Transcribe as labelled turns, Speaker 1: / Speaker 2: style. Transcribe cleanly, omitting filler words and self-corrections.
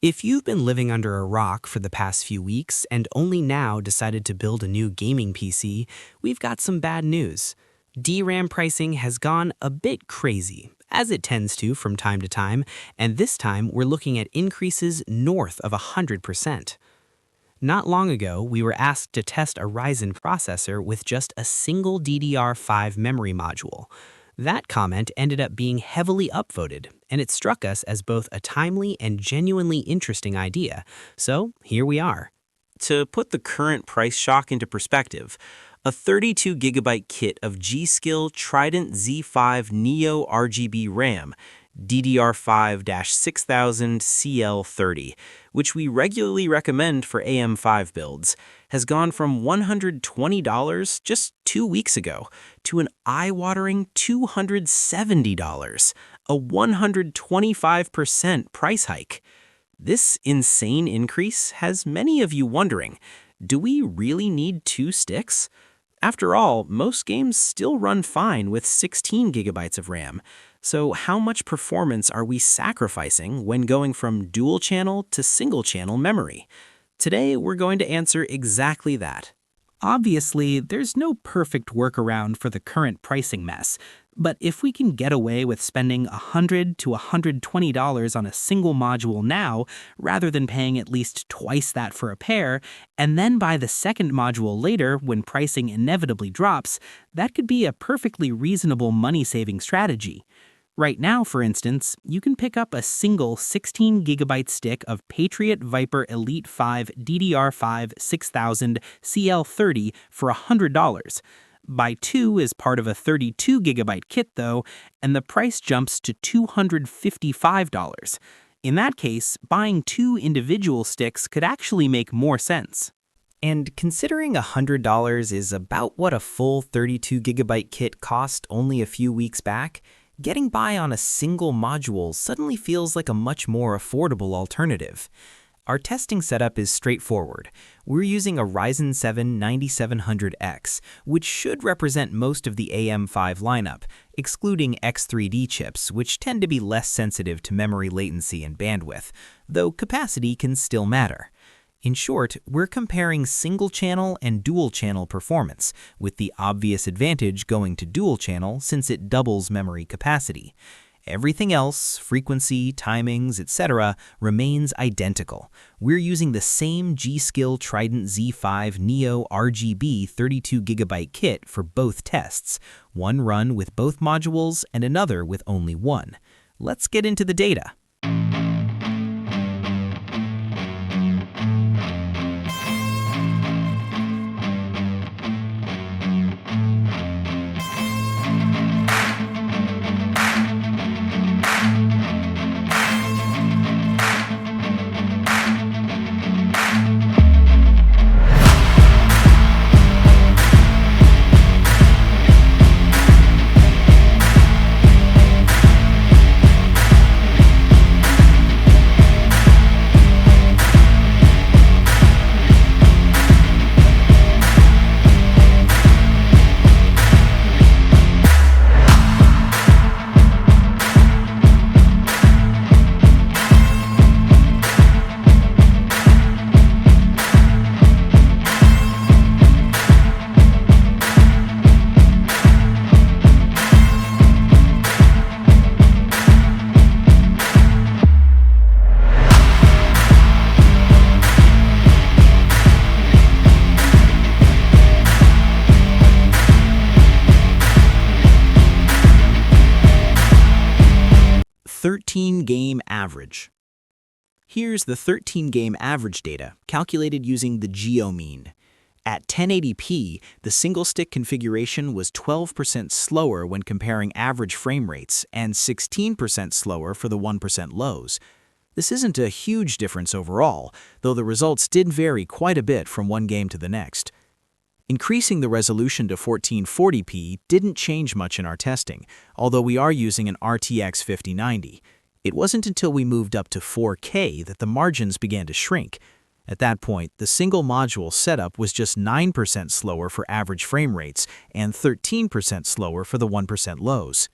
Speaker 1: If you've been living under a rock for the past few weeks and only now decided to build a new gaming PC, we've got some bad news. DRAM pricing has gone a bit crazy, as it tends to from time to time, and this time we're looking at increases north of 100%. Not long ago, we were asked to test a Ryzen processor with just a single DDR5 memory module. That comment ended up being heavily upvoted, and it struck us as both a timely and genuinely interesting idea. So here we are.
Speaker 2: To put the current price shock into perspective, a 32GB kit of G.Skill Trident Z5 Neo RGB RAM, DDR5-6000CL30, which we regularly recommend for AM5 builds, has gone from $120 just 2 weeks ago to an eye-watering $270, a 125% price hike. This insane increase has many of you wondering, do we really need 2 sticks? After all, most games still run fine with 16 gigabytes of RAM. So how much performance are we sacrificing when going from dual-channel to single-channel memory? Today, we're going to answer exactly that.
Speaker 1: Obviously, there's no perfect workaround for the current pricing mess, but if we can get away with spending $100 to $120 on a single module now, rather than paying at least twice that for a pair, and then buy the second module later when pricing inevitably drops, that could be a perfectly reasonable money-saving strategy. Right now, for instance, you can pick up a single 16GB stick of Patriot Viper Elite 5 DDR5 6000 CL30 for $100. Buy 2 as part of a 32GB kit, though, and the price jumps to $255. In that case, buying 2 individual sticks could actually make more sense. And considering $100 is about what a full 32GB kit cost only a few weeks back, getting by on a single module suddenly feels like a much more affordable alternative. Our testing setup is straightforward. We're using a Ryzen 7 9700X, which should represent most of the AM5 lineup, excluding X3D chips, which tend to be less sensitive to memory latency and bandwidth, though capacity can still matter. In short, we're comparing single-channel and dual-channel performance, with the obvious advantage going to dual-channel since it doubles memory capacity. Everything else, frequency, timings, etc., remains identical. We're using the same G.Skill Trident Z5 Neo RGB 32GB kit for both tests, one run with both modules and another with only one. Let's get into the data. Game average. Here's the 13-game average data, calculated using the geo-mean. At 1080p, the single-stick configuration was 12% slower when comparing average frame rates and 16% slower for the 1% lows. This isn't a huge difference overall, though the results did vary quite a bit from one game to the next. Increasing the resolution to 1440p didn't change much in our testing, although we are using an RTX 5090. It wasn't until we moved up to 4K that the margins began to shrink. At that point, the single module setup was just 9% slower for average frame rates and 13% slower for the 1% lows.